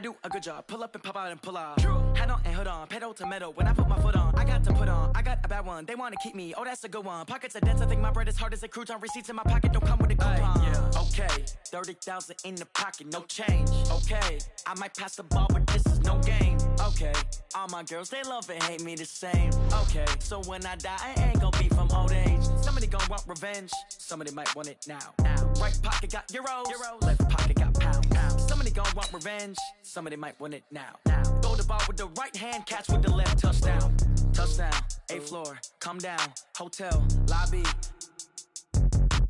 do a good job. Pull up and pop out and pull off. Head on and hood on, pedal to metal. When I put my foot on, I got to put on. I got a bad one, they wanna keep me. Oh, that's a good one. Pockets are dense, I think my bread is hard as a crouton. Receipts in my pocket don't come with a coupon. Yeah. Okay, 30,000 in the pocket, no change. Okay, I might pass the ball, but this is no game. Okay, all my girls, they love and hate me the same. Okay, so when I die, I ain't gonna be from old age. Somebody gon' want revenge, somebody might want it now. Right pocket got euros, left pocket got pounds. Somebody gon' want revenge, somebody might want it now. Throw the ball with the right hand, catch with the left, touchdown. Touchdown, 8th floor, come down, hotel, lobby.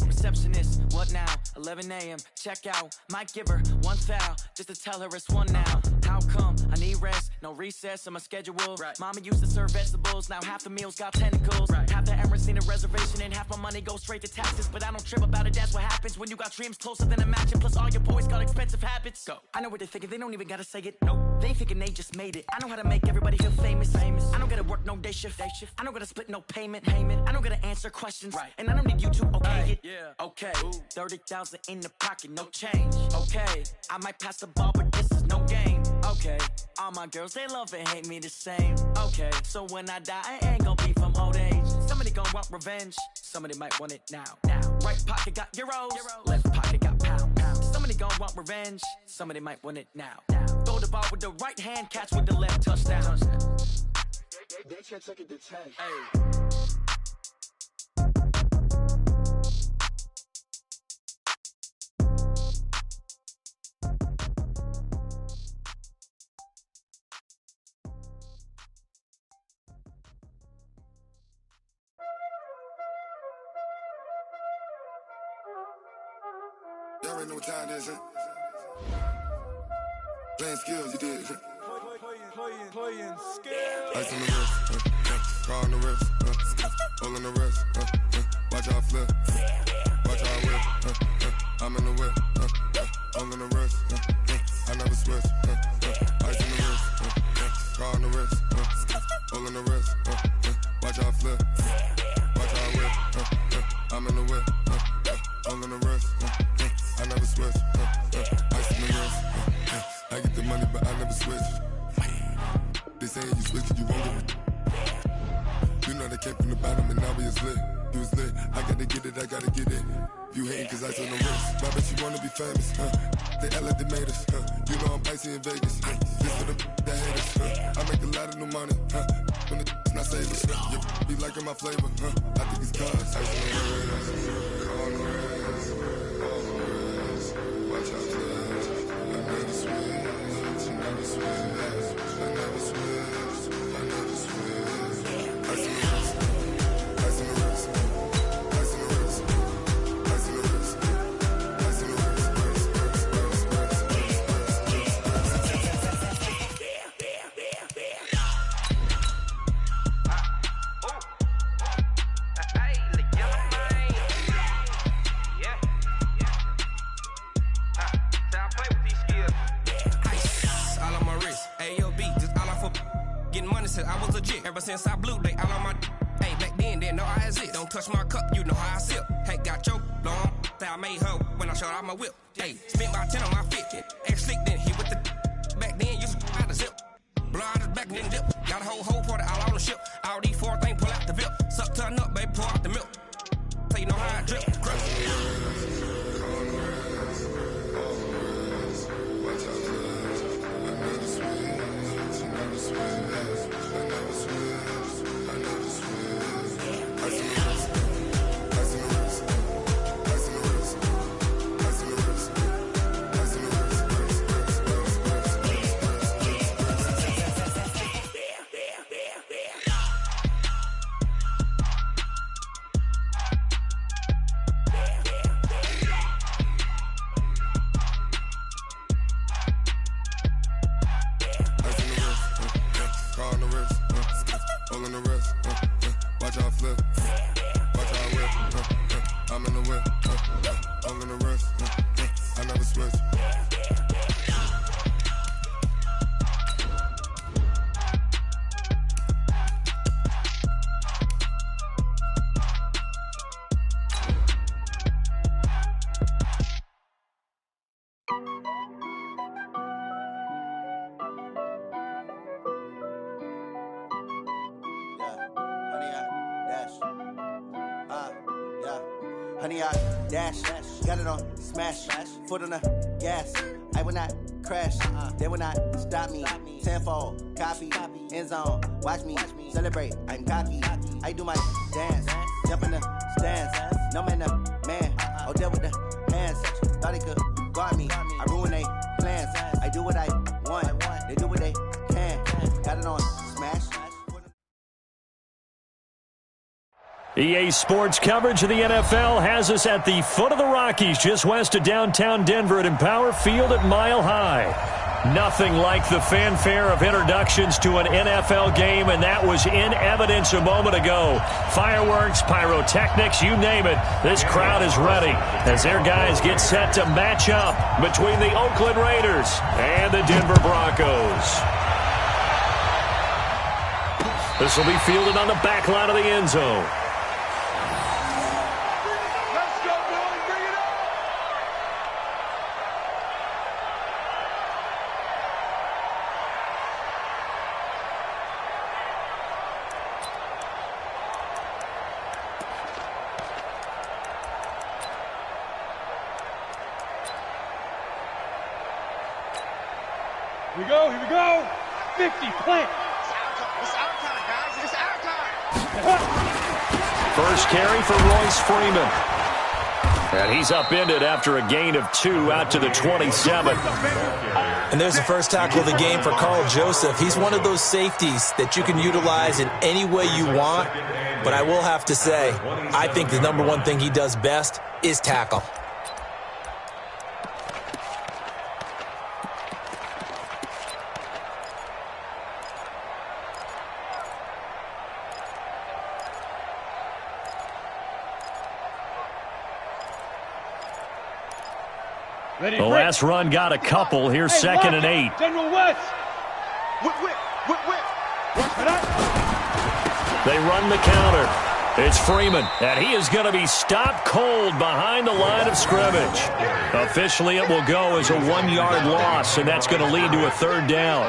Receptionist, what now? 11 a.m., check out. Might give her one foul, just to tell her it's one now. How come? I need rest, no recess in my schedule. Right. Mama used to serve vegetables, now half the meals got tentacles. Right. Half the Emirates need a reservation and half my money goes straight to taxes. But I don't trip about it, that's what happens when you got dreams closer than a match. And plus all your boys got expensive habits. Go. I know what they're thinking, they don't even gotta say it. Nope. They thinking they just made it. I know how to make everybody feel famous. I don't gotta work no day shift. I don't gotta split no payment. I don't gotta answer questions. Right. And I don't need you to okay it. Yeah. Okay, 30,000 in the pocket, no change. Okay, I might pass the ball, but this is no game. Okay, all my girls, they love and hate me the same. Okay, so when I die, I ain't gonna be from old age. Somebody gon' want revenge, somebody might want it now. Right pocket got euros, left pocket got pounds. Somebody gon' want revenge, somebody might want it now. Throw the ball with the right hand, catch with the left, touchdown. They can't take it to 10. Hey. Y'all already know what time it is, huh? Playing skills, you did, huh? Playing skills. Ice on the wrist, car on the wrist, hole in the wrist, watch how I flip, watch how I whip, I'm in the whip, hole in the wrist, I never switch, ice on the wrist, car on the wrist, hole in the wrist, watch how I flip, watch how I whip, I'm in the whip, hole in the wrist, I never switch, ice on the wrist, I get the money but I never switch. They say you switch it, you won't get it. You know they came from the bottom and now we is lit. You was lit, I gotta get it, I gotta get it. You hating cause ice on the wrist. Why bet you wanna be famous, They act like they made us, You know I'm icy in Vegas, This for the that hate us, I make a lot of new money, When the not save us, You be liking my flavor, I think it's cause ice on the wrist, on the wrist, on the wrist. Watch out for this, I never switch, I never switch. I never switch, I never switch. Ice in the wrist, ice in the wrist, ice in the wrist, ice in the wrist, ice in the wrist, I was legit ever since I blew they all on my hey back then didn't know I exist. Don't touch my cup, you know how I sip. Hey, got your long that I made her when I showed out my whip. Hey, spent about 10 on my fit. Ex slick then hit with the back then used to out the zip. Blow out his back then dip. Got a whole party all on the ship. All these 4 things pull out the VIP. Suck turn up, baby, pour out the milk. So you know how I drip. Honey, I dash, got it on smash, foot on the gas. I will not crash, they will not stop me. Tenfold, copy, end zone, watch me celebrate. I'm cocky, I do my dance, jump in the stands. No man, man, oh, there with the hands. Thought they could guard me, I ruin they plans. I do what I want, they do what they can. Got it on smash. EA Sports coverage of the NFL has us at the foot of the Rockies, just west of downtown Denver at Empower Field at Mile High. Nothing like the fanfare of introductions to an NFL game, and that was in evidence a moment ago. Fireworks, pyrotechnics, you name it. This crowd is ready as their guys get set to match up between the Oakland Raiders and the Denver Broncos. This will be fielded on the back line of the end zone. Here we go. 50, plant. It's our time, guys. It's our time. First carry for Royce Freeman. And he's upended after a gain of 2 out to the 27. And there's the first tackle of the game for Carl Joseph. He's one of those safeties that you can utilize in any way you want. But I will have to say, I think the number one thing he does best is tackle. The last run got a couple. Here's second and 8. General West. Whip. They run the counter. It's Freeman, and he is going to be stopped cold behind the line of scrimmage. Officially, it will go as a 1-yard loss, and that's going to lead to a third down.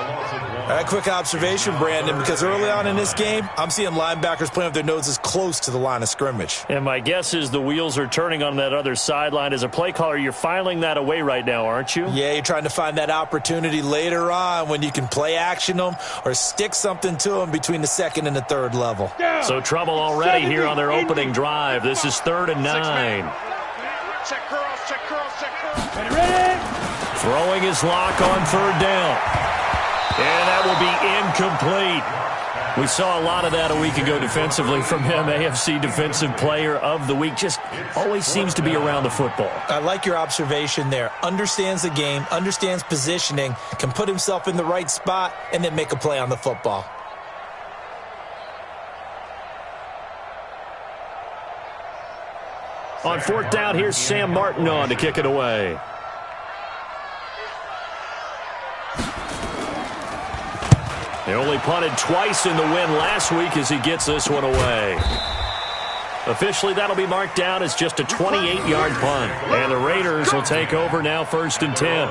A quick observation, Brandon, because early on in this game, I'm seeing linebackers playing with their noses close to the line of scrimmage. And my guess is the wheels are turning on that other sideline. As a play caller, you're filing that away right now, aren't you? Yeah, you're trying to find that opportunity later on when you can play action them or stick something to them between the second and the third level. So trouble already here on their opening drive. This is 3rd and 9. Check curls. Ready? Throwing his lock on 3rd down. And that will be incomplete. We saw a lot of that a week ago defensively from him. AFC Defensive Player of the Week. Just always seems to be around the football. I like your observation there. Understands the game, understands positioning, can put himself in the right spot, and then make a play on the football. On 4th down, here's Sam Martin on to kick it away. They only punted twice in the win last week as he gets this one away. Officially, that'll be marked down as just a 28-yard punt. And the Raiders will take over now 1st and 10.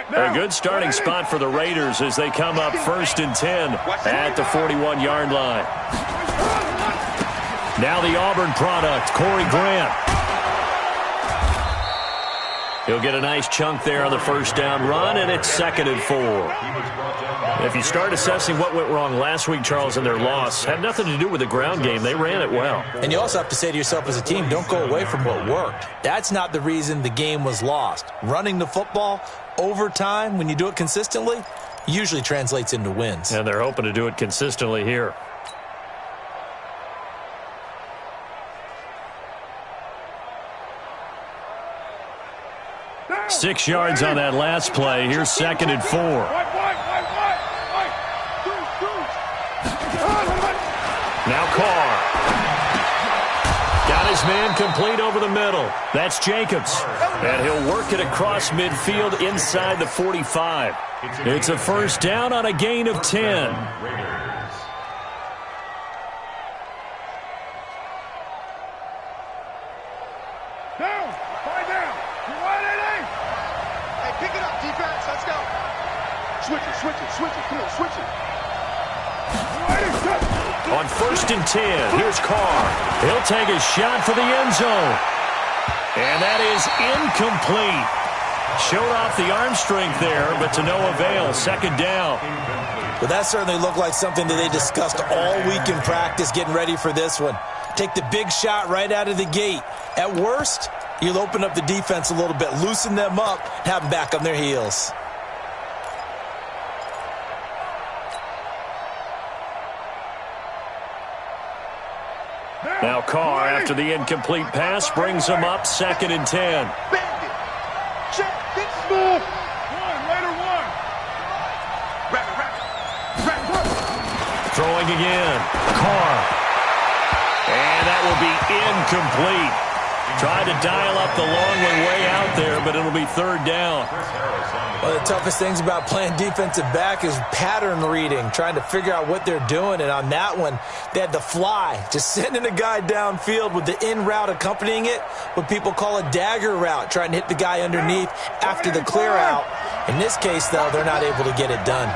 A good starting spot for the Raiders as they come up 1st and 10 at the 41-yard line. Now the Auburn product, Corey Grant. He'll get a nice chunk there on the 1st down run, and it's 2nd and 4. If you start assessing what went wrong last week, Charles, in their loss, had nothing to do with the ground game. They ran it well. And you also have to say to yourself as a team, don't go away from what worked. That's not the reason the game was lost. Running the football over time, when you do it consistently, usually translates into wins. And they're hoping to do it consistently here. Six yards on that last play. Here's 2nd and 4. Now Carr. Got his man complete over the middle. That's Jacobs. And he'll work it across midfield inside the 45. It's a 1st down on a gain of 10. Come on, switch it. On 1st and 10, here's Carr. He'll take a shot for the end zone. And that is incomplete. Showed off the arm strength there, but to no avail. 2nd down. But that certainly looked like something that they discussed all week in practice, getting ready for this one. Take the big shot right out of the gate. At worst, you'll open up the defense a little bit, loosen them up, have them back on their heels. Now Carr, after the incomplete pass, brings him up 2nd and 10. Bandit. Check. Big smooth. Raider one. Rapid. Throwing again. Carr. And that will be incomplete. Tried to dial up the long one way out there, but it'll be 3rd down. One of the toughest things about playing defensive back is pattern reading, trying to figure out what they're doing. And on that one, they had the fly, just sending a guy downfield with the in route accompanying it, what people call a dagger route, trying to hit the guy underneath after the clear out. In this case, though, they're not able to get it done.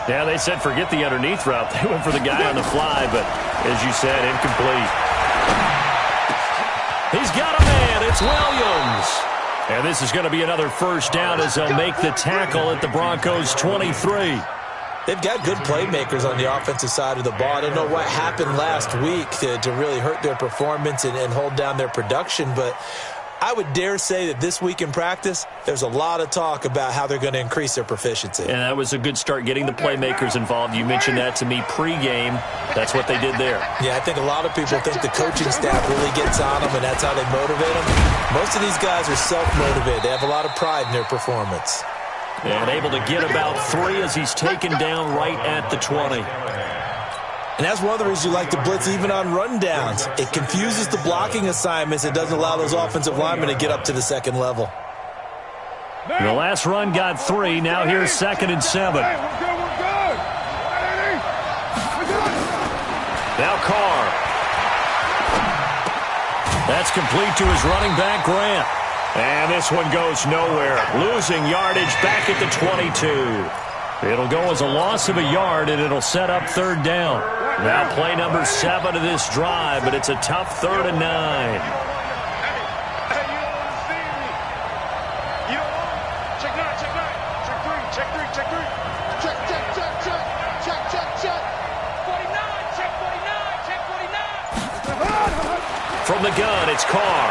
Yeah, they said forget the underneath route. They went for the guy on the fly, but as you said, incomplete. He's got a man. It's Williams. And this is going to be another 1st down as they'll make the tackle at the Broncos' 23. They've got good playmakers on the offensive side of the ball. I don't know what happened last week to really hurt their performance and hold down their production, but I would dare say that this week in practice, there's a lot of talk about how they're going to increase their proficiency. And that was a good start, getting the playmakers involved. You mentioned that to me pregame. That's what they did there. Yeah, I think a lot of people think the coaching staff really gets on them, and that's how they motivate them. Most of these guys are self-motivated. They have a lot of pride in their performance. And able to get about 3 as he's taken down right at the 20. And that's one of the reasons you like to blitz even on rundowns. It confuses the blocking assignments. It doesn't allow those offensive linemen to get up to the 2nd level. The last run got 3. Now here's 2nd and 7. We're good. Now Carr. That's complete to his running back, Grant. And this one goes nowhere. Losing yardage back at the 22. It'll go as a loss of a yard, and it'll set up 3rd down. Now play number 7 of this drive, but it's a tough 3rd and 9. Hey, you don't understand me. You don't want. Check 9. Check 3. Check 3. Check. 49. Check 49. From the gun, it's Carr.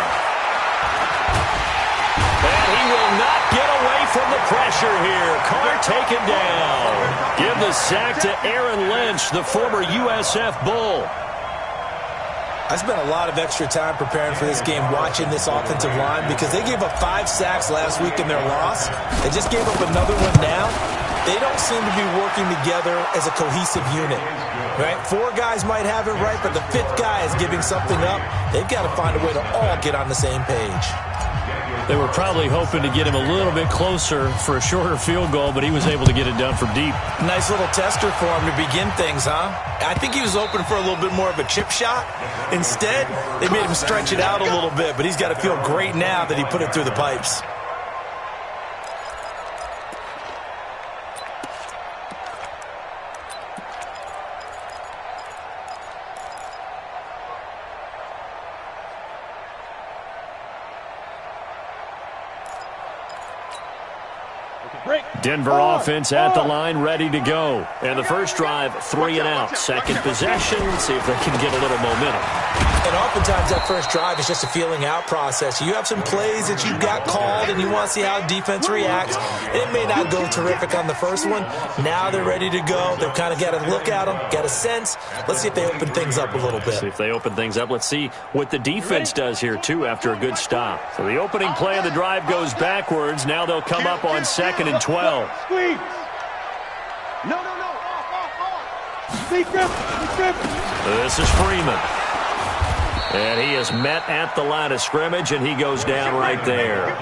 And he will not get away from the pressure here. Carr taken down. Give the sack to Aaron Lynch, the former USF Bull. I spent a lot of extra time preparing for this game, watching this offensive line, because they gave up 5 sacks last week in their loss. They just gave up another one now. They don't seem to be working together as a cohesive unit. Right? 4 guys might have it right, but the 5th guy is giving something up. They've got to find a way to all get on the same page. They were probably hoping to get him a little bit closer for a shorter field goal, but he was able to get it done from deep. Nice little tester for him to begin things, huh? I think he was open for a little bit more of a chip shot. Instead, they made him stretch it out a little bit, but he's got to feel great now that he put it through the pipes. Denver offense at the line, ready to go. And the first drive, 3 and out. Second possession, see if they can get a little momentum. And oftentimes that first drive is just a feeling out process. You have some plays that you got called and you want to see how defense reacts. It may not go terrific on the first one. Now they're ready to go. They've kind of got to look at them, get a sense. Let's see if they open things up a little bit. See if they open things up. Let's see what the defense does here, too, after a good stop. So the opening play of the drive goes backwards. Now they'll come up on 2nd and 12. Squeeze. No. Off. This is Freeman. And he is met at the line of scrimmage, and he goes down right there.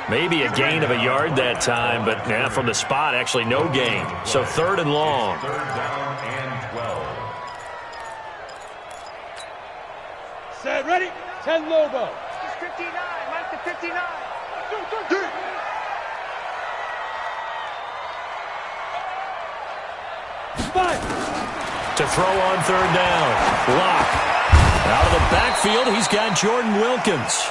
Maybe a gain of a yard that time, but yeah, from the spot, actually no gain. So 3rd and long. Set, ready? 10 Lobo. 59. Mike to 59. To throw on third down. Lock. Out of the backfield, he's got Jordan Wilkins.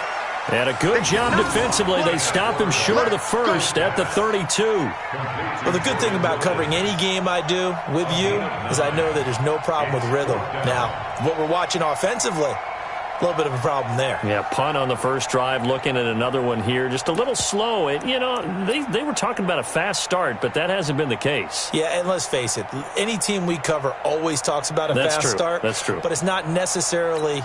And a good job defensively. They stop him short of the first at the 32. Well, the good thing about covering any game I do with you is I know that there's no problem with rhythm. Now, what we're watching offensively, a little bit of a problem there. Yeah, punt on the first drive, looking at another one here. Just a little slow. They were talking about a fast start, but that hasn't been the case. Yeah, and let's face it, any team we cover always talks about a fast start. That's true. But it's not necessarily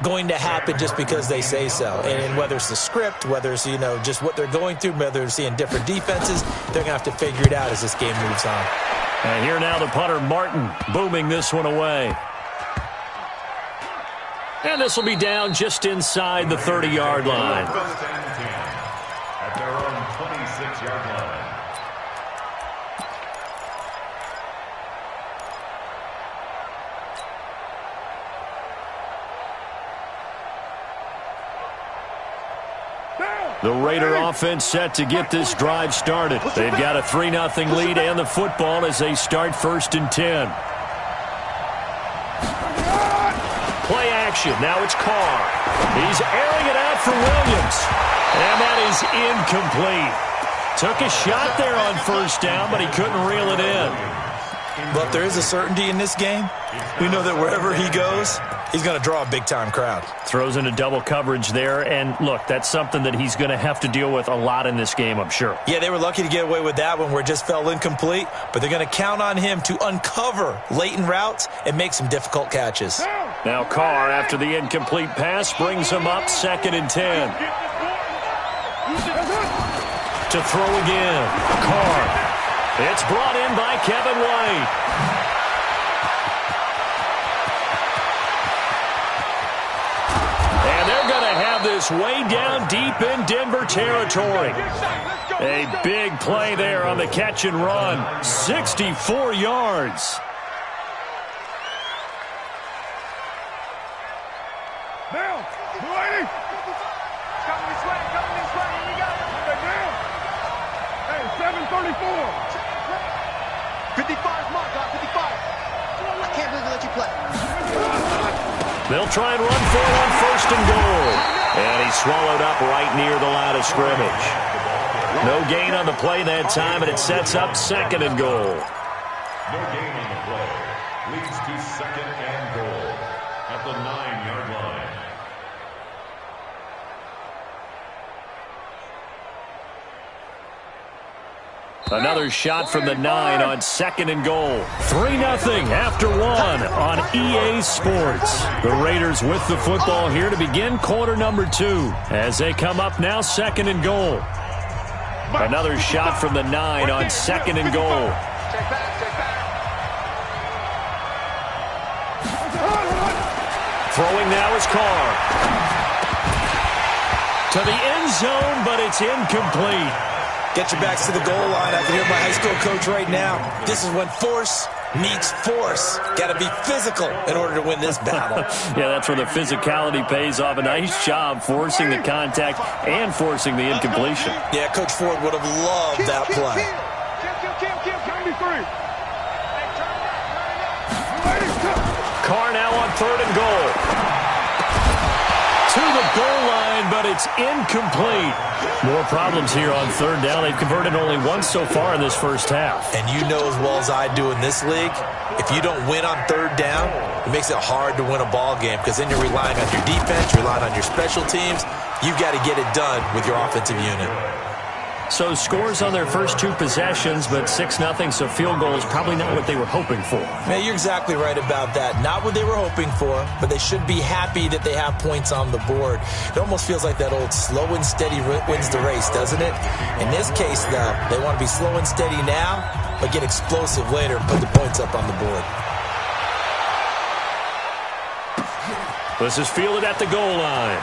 going to happen just because they say so. And whether it's the script, whether it's, just what they're going through, whether they're seeing different defenses, they're going to have to figure it out as this game moves on. And here now the punter, Martin, booming this one away. And this will be down just inside the 30-yard line. At their own 26-yard line. The Raider offense set to get this drive started. They've got a 3-0 lead and the football as they start 1st and 10. Play action. Now it's Carr. He's airing it out for Williams. And that is incomplete. Took a shot there on first down, but he couldn't reel it in. But there is a certainty in this game. We know that wherever he goes, he's going to draw a big-time crowd. Throws into double coverage there, and look, that's something that he's going to have to deal with a lot in this game, I'm sure. Yeah, they were lucky to get away with that one where it just fell incomplete, but they're going to count on him to uncover latent routes and make some difficult catches. Now Carr, after the incomplete pass, brings him up 2nd and 10. To throw again, Carr. It's brought in by Kevin White. And they're going to have this way down deep in Denver territory. A big play there on the catch and run. 64 yards. Now, Whitey. Coming this way, here you go. Hey, 734. 55's mark, God, 55. I can't believe they let you play. They'll try and run for it on 1st and goal. And he's swallowed up right near the line of scrimmage. No gain on the play that time, and it sets up 2nd and goal. No gain on the play. Leads to 2nd and goal at the 9-yard line. Another shot from the 9 on 2nd and goal. 3-0 after 1 on EA Sports. The Raiders with the football here to begin quarter number 2 as they come up now 2nd and goal. Another shot from the 9 on 2nd and goal. Throwing now is Carr. To the end zone, but it's incomplete. Get your backs to the goal line. I can hear my high school coach right now. This is when force meets force. Got to be physical in order to win this battle. Yeah, that's where the physicality pays off. A nice job forcing the contact and forcing the incompletion. Yeah, Coach Ford would have loved that play. Carr now on 3rd and goal. To the goal line, but it's incomplete. More problems here on 3rd down. They've converted only once so far in this first half. And you know as well as I do in this league, if you don't win on 3rd down, it makes it hard to win a ball game because then you're relying on your defense, you're relying on your special teams. You've got to get it done with your offensive unit. So scores on their first 2 possessions, but 6-0, so field goal is probably not what they were hoping for. Man, you're exactly right about that. Not what they were hoping for, but they should be happy that they have points on the board. It almost feels like that old slow and steady wins the race, doesn't it? In this case, though, they want to be slow and steady now, but get explosive later and put the points up on the board. This is fielded at the goal line.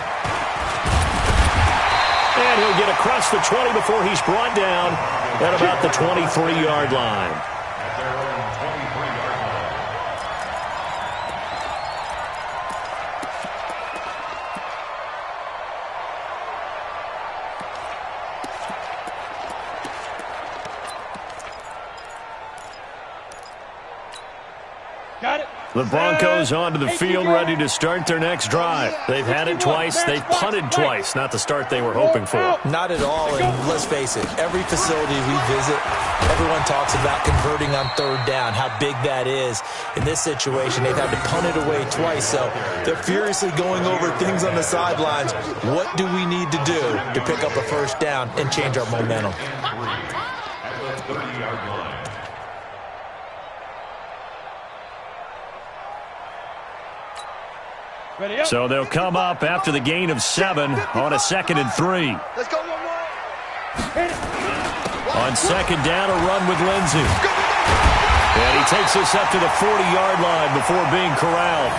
And he'll get across the 20 before he's brought down at about the 23-yard line. At their own 23-yard line. Got it. The Broncos onto the field, ready to start their next drive. They've had it twice. They've punted twice. Not the start they were hoping for. Not at all, and let's face it, every facility we visit, everyone talks about converting on third down, how big that is. In this situation, they've had to punt it away twice, so they're furiously going over things on the sidelines. What do we need to do to pick up a first down and change our momentum? At the 30-yard line. So they'll come up after the gain of 7 on a 2nd and 3. Let's go one more. On 2nd down, a run with Lindsey. And he takes us up to the 40-yard line before being corralled.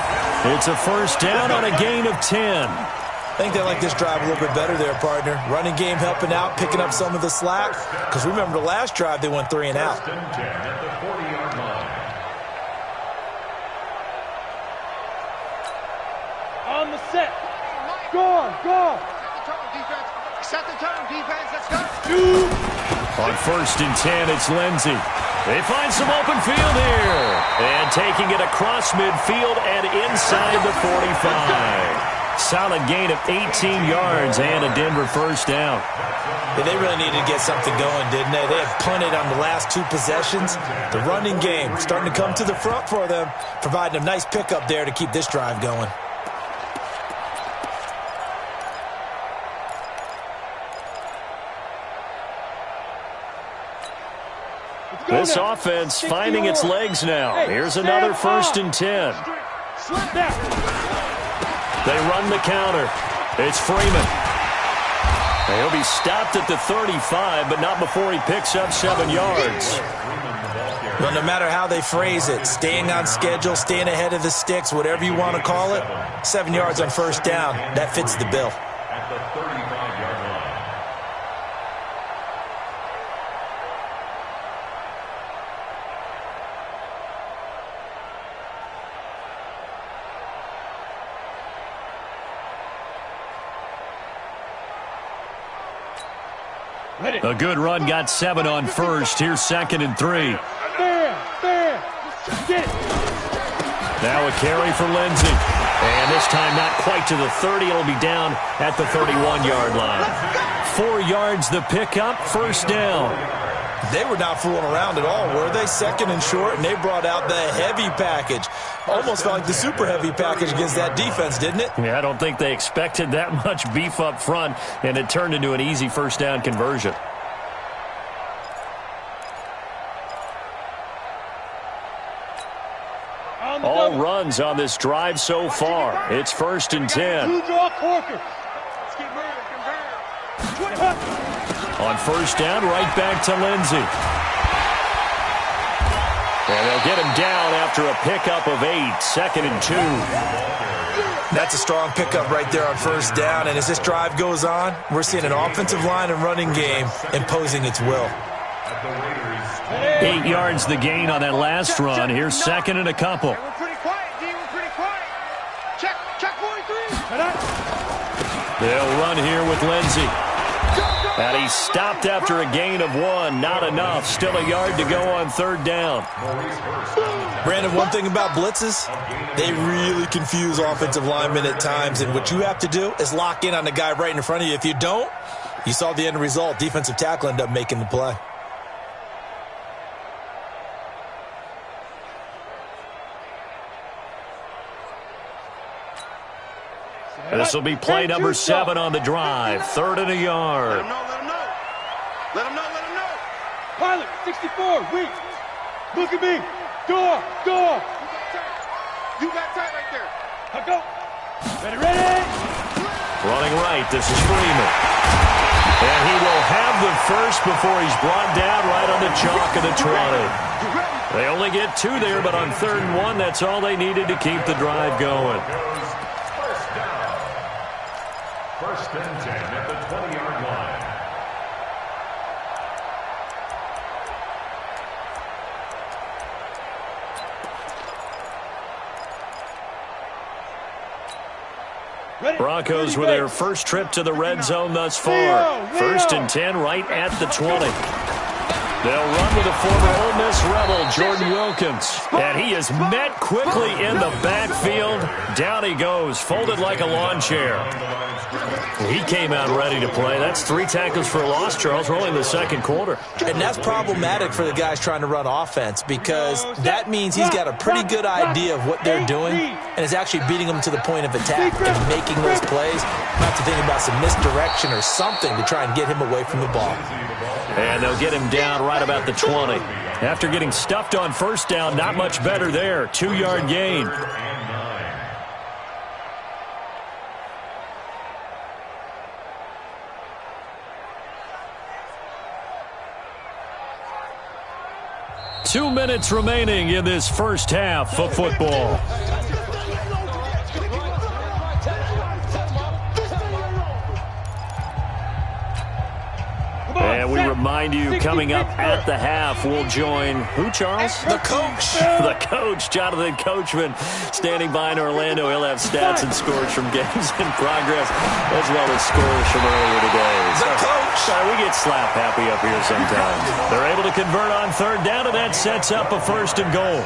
It's a first down on a gain of 10. I think they like this drive a little bit better there, partner. Running game helping out, picking up some of the slack. Because remember the last drive, they went 3 and out. First and 10 at the 40-yard line. On the set. Go. Set the tone, defense. Let's go. On 1st and 10, it's Lindsey. They find some open field here. And taking it across midfield and inside the 45. Solid gain of 18 yards and a Denver first down. Yeah, they really needed to get something going, didn't they? They had punted on the last 2 possessions. The running game starting to come to the front for them, providing a nice pickup there to keep this drive going. This offense finding its legs now. Here's another 1st and 10. They run the counter. It's Freeman. He'll be stopped at the 35, but not before he picks up 7 yards. Well, no matter how they phrase it, staying on schedule, staying ahead of the sticks, whatever you want to call it, 7 yards on first down, that fits the bill. At the 35-yard line. A good run got 7 on first. Here's 2nd and 3. Fair. Get it. Now a carry for Lindsey. And this time not quite to the 30. It'll be down at the 31-yard line. 4 yards the pickup, first down. They were not fooling around at all, were they? 2nd and short, and they brought out the heavy package. Almost felt like the super heavy package against that defense, didn't it? Yeah, I don't think they expected that much beef up front, and it turned into an easy first down conversion. All runs on this drive so far. It's 1st and 10. On first down, right back to Lindsey. And they'll get him down after a pickup of 8, 2nd and 2. That's a strong pickup right there on first down, and as this drive goes on, we're seeing an offensive line and running game imposing its will. 8 yards the gain on that last run. Here's 2nd and a couple. We're pretty quiet, D. We're pretty quiet. Check 43. They'll run here with Lindsey. And he's stopped after a gain of 1. Not enough. Still a yard to go on 3rd down. Brandon, one thing about blitzes, they really confuse offensive linemen at times. And what you have to do is lock in on the guy right in front of you. If you don't, you saw the end result. Defensive tackle ended up making the play. This will be play number 7 on the drive. 3rd and a yard. Let him know. Pilot, 64, weak. Look at me. Door. You got tight right there. I'll go. Ready. Running right, this is Freeman. And he will have the first before he's brought down right on the chalk of the 20. They only get 2 there, but on 3rd and 1, that's all they needed to keep the drive going. First and 10 at the 20-yard line. Broncos with their first trip to the red zone thus far. 1st and 10 right at the 20. They'll run with a former Ole Miss Rebel, Jordan Wilkins. And he is met quickly in the backfield. Down he goes, folded like a lawn chair. He came out ready to play. That's 3 tackles for a loss, Charles. We're only in the second quarter. And that's problematic for the guys trying to run offense because that means he's got a pretty good idea of what they're doing and is actually beating them to the point of attack and making those plays. Not to think about some misdirection or something to try and get him away from the ball. And they'll get him down right about the 20. After getting stuffed on first down, not much better there. 2-yard gain. Two minutes remaining in this first half of football. And we remind you, coming up at the half, we'll join who, Charles? The coach. The coach, Jonathan Coachman, standing by in Orlando. He'll have stats and scores from games in progress, as well as scores from earlier today. The coach. Sorry, we get slap happy up here sometimes. They're able to convert on third down, and that sets up a 1st and goal.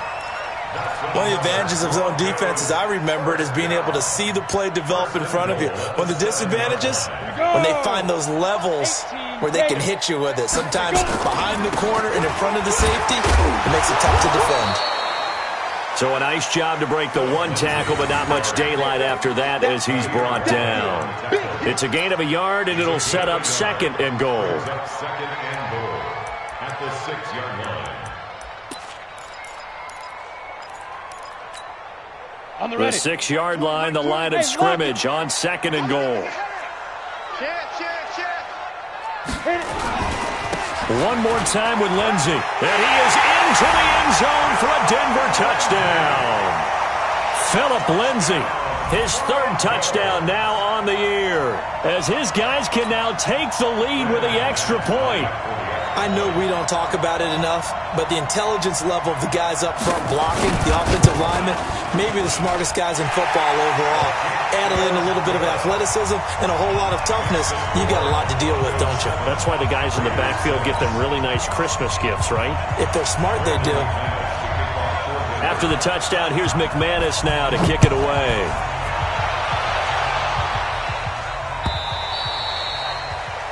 One of the advantages of zone defense, as I remember it, is being able to see the play develop in front of you. One of the disadvantages, when they find those levels where they can hit you with it. Sometimes behind the corner and in front of the safety, it makes it tough to defend. So a nice job to break the 1 tackle, but not much daylight after that as he's brought down. It's a gain of a yard, and it'll set up 2nd and goal. 2nd and goal at the 6-yard line. The 6-yard line, the line of scrimmage on 2nd and goal. One more time with Lindsey. And he is into the end zone for a Denver touchdown. Philip Lindsey, his 3rd touchdown now on the year, as his guys can now take the lead with the extra point. I know we don't talk about it enough, but the intelligence level of the guys up front blocking, the offensive linemen, maybe the smartest guys in football overall. Add in a little bit of athleticism and a whole lot of toughness, you got a lot to deal with, don't you? That's why the guys in the backfield get them really nice Christmas gifts, right? If they're smart, they do. After the touchdown, here's McManus now to kick it away.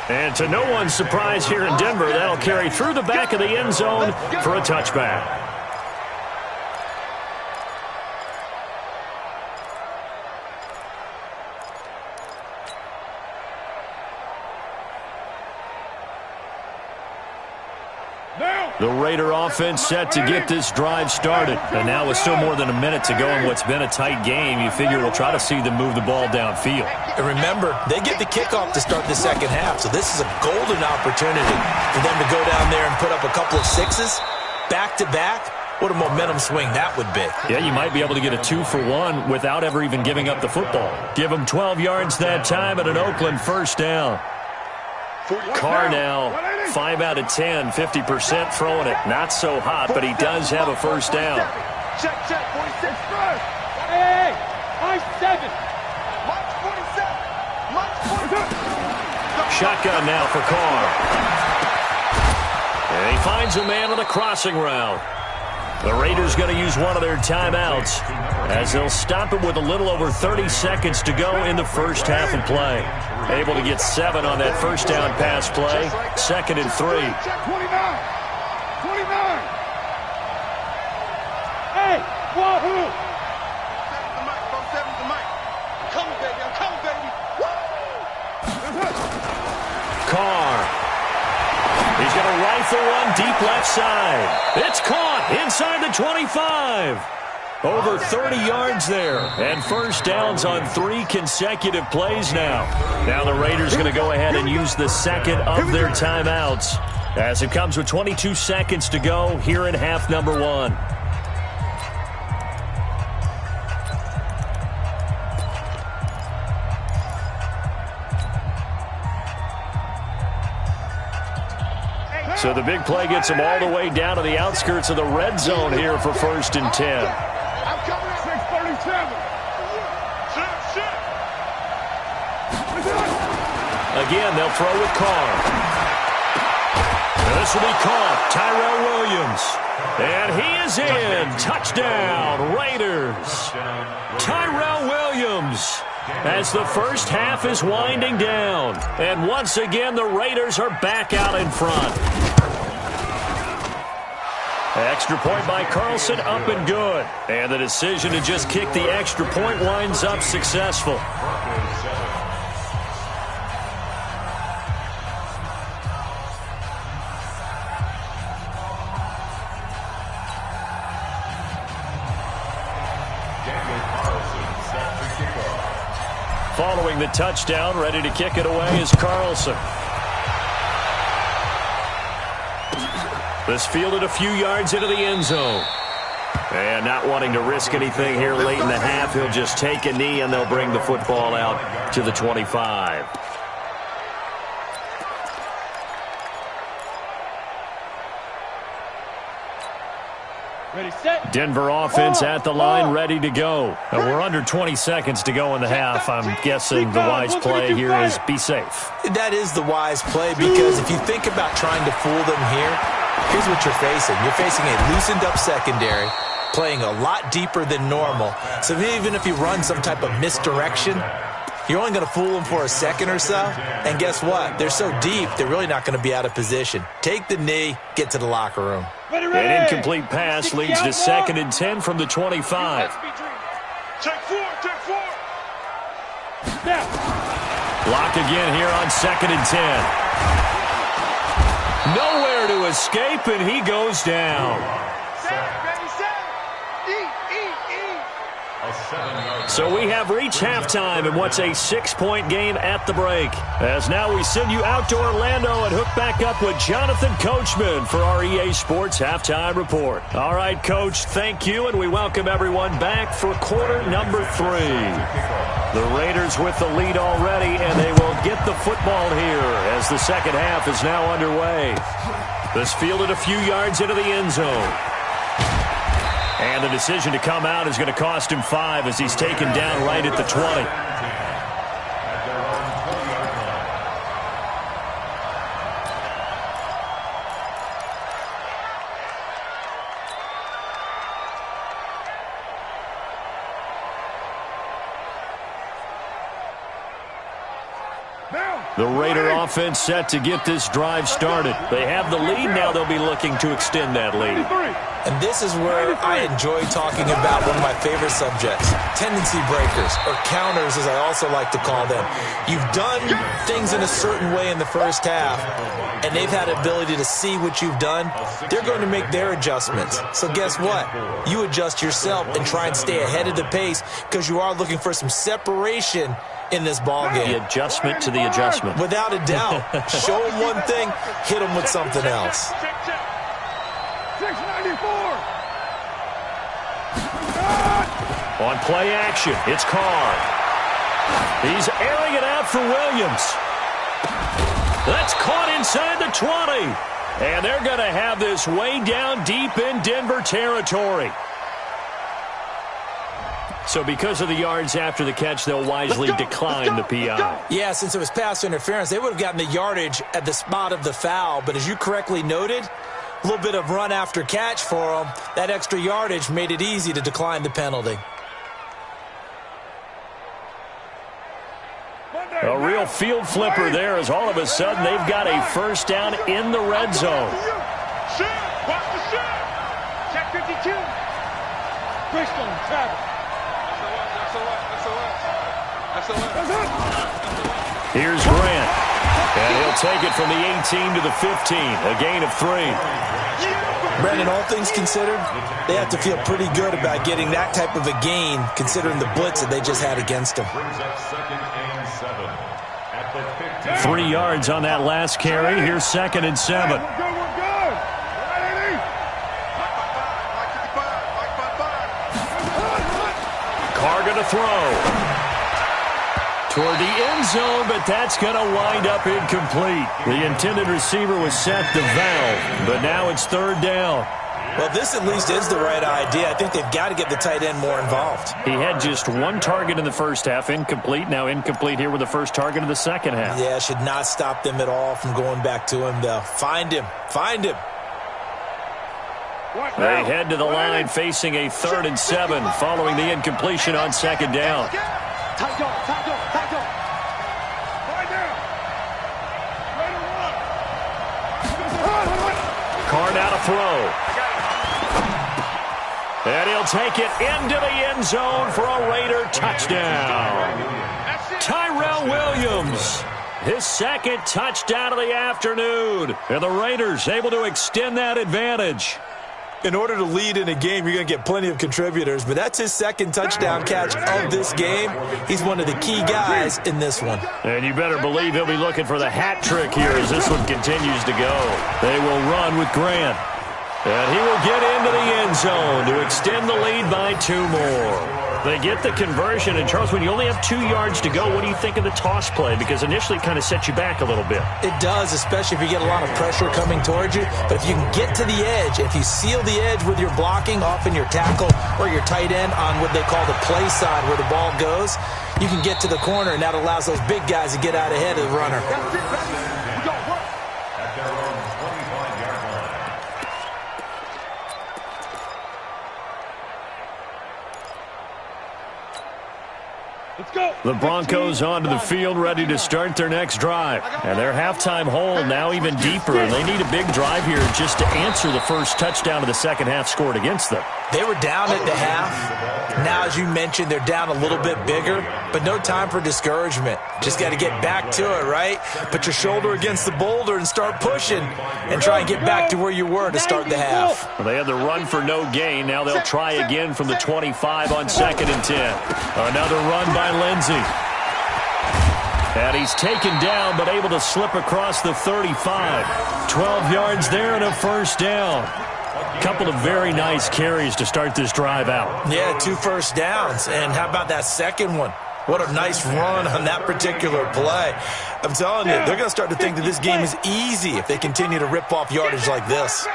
And to no one's surprise here in Denver, that'll carry through the back of the end zone for a touchback. The Raider offense set to get this drive started. And now with still more than a minute to go in what's been a tight game, you figure we'll try to see them move the ball downfield. And remember, they get the kickoff to start the second half, so this is a golden opportunity for them to go down there and put up a couple of 6s back-to-back. What a momentum swing that would be. Yeah, you might be able to get a 2-for-1 without ever even giving up the football. Give them 12 yards that time at an Oakland 1st down. Carr now, 5 out of 10, 50% throwing it. Not so hot, but he does have a 1st down. Check, 46 first. Hey, Mike 7. Mike 47. Mike 47. Shotgun now for Carr. And he finds a man on the crossing route. The Raiders going to use one of their timeouts as they'll stop it with a little over 30 seconds to go in the first half of play. Able to get 7 on that 1st down pass play. 2nd and 3. 29. Hey, wahoo! 7's the mic, bro. 7's the mic. I'm coming, baby. I'm coming, baby. Woo! Carr. He's going to rifle one deep left side. It's caught inside the 25. Over 30 yards there. And 1st downs on 3 consecutive plays now. Now the Raiders going to go ahead and use the 2nd of their timeouts as it comes with 22 seconds to go here in half number 1. So the big play gets them all the way down to the outskirts of the red zone here for 1st and 10. I'm coming at 637. Again, they'll throw with Carr. This will be caught. Tyrell Williams. And he is in. Touchdown, Raiders. Tyrell Williams as the first half is winding down. And once again, the Raiders are back out in front. Extra point by Carlson, up and good. And the decision to just kick the extra point winds up successful. Following the touchdown, ready to kick it away is Carlson. This fielded a few yards into the end zone. And not wanting to risk anything here late in the half, he'll just take a knee and they'll bring the football out to the 25. Ready, set. Denver offense at the line, ready to go. We're under 20 seconds to go in the half. I'm guessing the wise play here is be safe. That is the wise play, because if you think about trying to fool them here, here's what you're facing. You're facing a loosened up secondary, playing a lot deeper than normal. So even if you run some type of misdirection, you're only going to fool them for a second or so. And guess what? They're so deep, they're really not going to be out of position. Take the knee, get to the locker room. An incomplete pass leads to 2nd and 10 from the 25. Take four. Block again here on 2nd and 10. Nowhere to escape, and he goes down. So we have reached halftime in what's a 6-point game at the break. As now we send you out to Orlando and hook back up with Jonathan Coachman for our EA Sports Halftime Report. All right, Coach, thank you, and we welcome everyone back for quarter number 3. The Raiders with the lead already, and they will get the football here as the second half is now underway. This fielded a few yards into the end zone. And the decision to come out is going to cost him 5 as he's taken down right at the 20. The Raider offense set to get this drive started. They have the lead. Now they'll be looking to extend that lead. And this is where I enjoy talking about one of my favorite subjects, tendency breakers, or counters as I also like to call them. You've done things in a certain way in the first half, and they've had the ability to see what you've done. They're going to make their adjustments. So guess what? You adjust yourself and try and stay ahead of the pace, because you are looking for some separation in this ball game. The adjustment to the adjustment. Without a doubt. Show them one thing, hit them with something else. 694. On play action, it's Carr. He's airing it out for Williams. That's caught inside the 20. And they're going to have this way down deep in Denver territory. So because of the yards after the catch, they'll wisely decline the PI. Yeah, since it was pass interference, they would have gotten the yardage at the spot of the foul. But as you correctly noted, a little bit of run after catch for them. That extra yardage made it easy to decline the penalty. A real field flipper there, as all of a sudden they've got a first down in the red zone. Watch the shot. Check 52. Bristol, Travis. Here's Grant. And he'll take it from the 18 to the 15. A gain of 3. Brandon, all things considered, they have to feel pretty good about getting that type of a gain, considering the blitz that they just had against them. 3 yards on that last carry. Here's 2nd and 7. Carr going to throw toward the end zone, but that's going to wind up incomplete. The intended receiver was set to Valve, but now it's 3rd down. Well, this at least is the right idea. I think they've got to get the tight end more involved. He had just one target in the first half, incomplete. Now incomplete here with the first target of the second half. Yeah, should not stop them at all from going back to him, though. Find him. Find him. They head to the line facing a 3rd and 7 following the incompletion on second down. Carr now to throw. And he'll take it into the end zone for a Raider touchdown. Tyrell Williams, his second touchdown of the afternoon. And the Raiders able to extend that advantage. In order to lead in a game, you're going to get plenty of contributors, but that's his second touchdown catch of this game. He's one of the key guys in this one. And you better believe he'll be looking for the hat trick here as this one continues to go. They will run with Grant. And he will get into the end zone to extend the lead by 2 more. They get the conversion. And, Charles, when you only have 2 yards to go, what do you think of the toss play? Because initially it kind of sets you back a little bit. It does, especially if you get a lot of pressure coming towards you. But if you can get to the edge, if you seal the edge with your blocking, often your tackle or your tight end on what they call the play side where the ball goes, you can get to the corner, and that allows those big guys to get out ahead of the runner. The Broncos onto the field, ready to start their next drive. And their halftime hole now even deeper, and they need a big drive here just to answer the first touchdown of the second half scored against them. They were down at the half. Now, as you mentioned, they're down a little bit bigger, but no time for discouragement. Just got to get back to it, right? Put your shoulder against the boulder and start pushing and try and get back to where you were to start the half. Well, they had the run for no gain. Now they'll try again from the 25 on 2nd and 10. Another run by Lindsey. And he's taken down but able to slip across the 35. 12 yards there and a first down. Couple of very nice carries to start this drive out. Yeah, 2 first downs. And how about that second one? What a nice run on that particular play. I'm telling you, they're going to start to think that this game is easy if they continue to rip off yardage like this.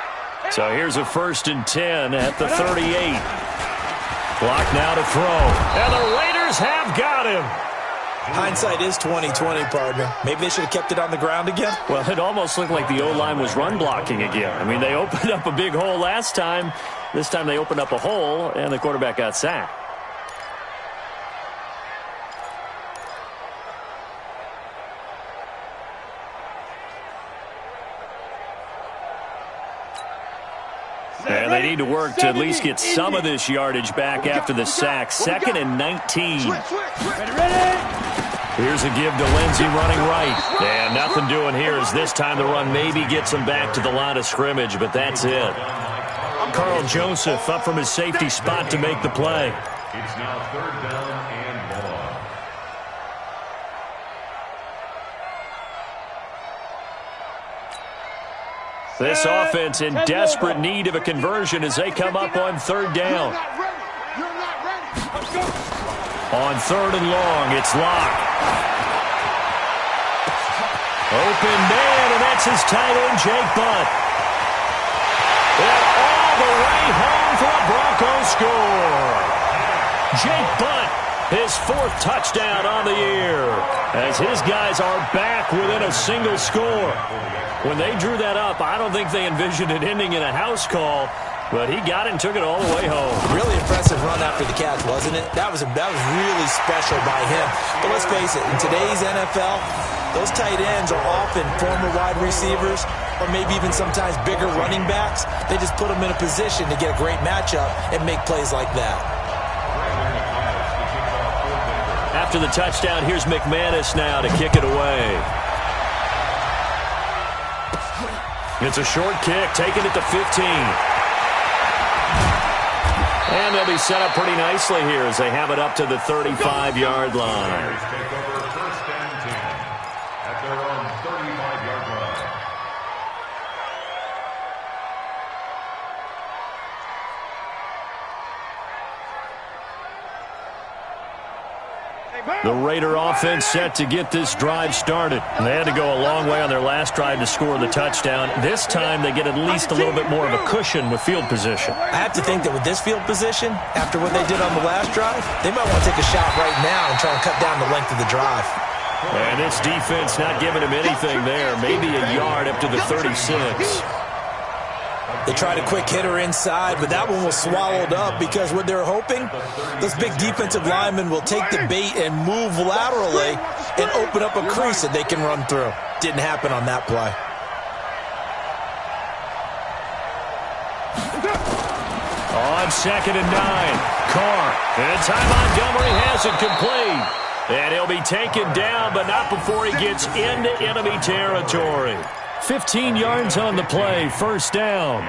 So here's a 1st and 10 at the 38. Clock now to throw. And the Raiders have got him. Hindsight is 20/20, partner. Maybe they should have kept it on the ground again. Well, it almost looked like the O-line was run blocking again. I mean, they opened up a big hole last time. This time they opened up a hole, and the quarterback got sacked. And they need to work to at least get some of this yardage back after the sack. 2nd and 19. Here's a give to Lindsey running right. And nothing doing here as this time the run maybe gets him back to the line of scrimmage, but that's it. Carl Joseph up from his safety spot to make the play. It's now 3rd down and 1. This offense in desperate need of a conversion as they come up on 3rd down. On 3rd and long, it's Locke. Open man, and that's his tight end, Jake Butt. And all the way home for a Broncos score. Jake Butt, his 4th touchdown on the year, as his guys are back within a single score. When they drew that up, I don't think they envisioned it ending in a house call, but he got it and took it all the way home. Really impressive run after the catch, wasn't it? That was really special by him. But let's face it, in today's NFL, those tight ends are often former wide receivers or maybe even sometimes bigger running backs. They just put them in a position to get a great matchup and make plays like that. After the touchdown, here's McManus now to kick it away. It's a short kick, taking it to 15. And they'll be set up pretty nicely here as they have it up to the 35-yard line. Take over 1st and 10 at their own 35-yard line. The Raider offense set to get this drive started. And they had to go a long way on their last drive to score the touchdown. This time they get at least a little bit more of a cushion with field position. I have to think that with this field position, after what they did on the last drive, they might want to take a shot right now and try and cut down the length of the drive. And this defense not giving him anything there. Maybe a yard up to the 36. They tried a quick hitter inside, but that one was swallowed up because what they're hoping, those big defensive linemen will take the bait and move laterally and open up a crease that they can run through. Didn't happen on that play. On 2nd and 9, Carr. And Ty Montgomery has it complete. And he'll be taken down, but not before he gets into enemy territory. 15 yards on the play, first down.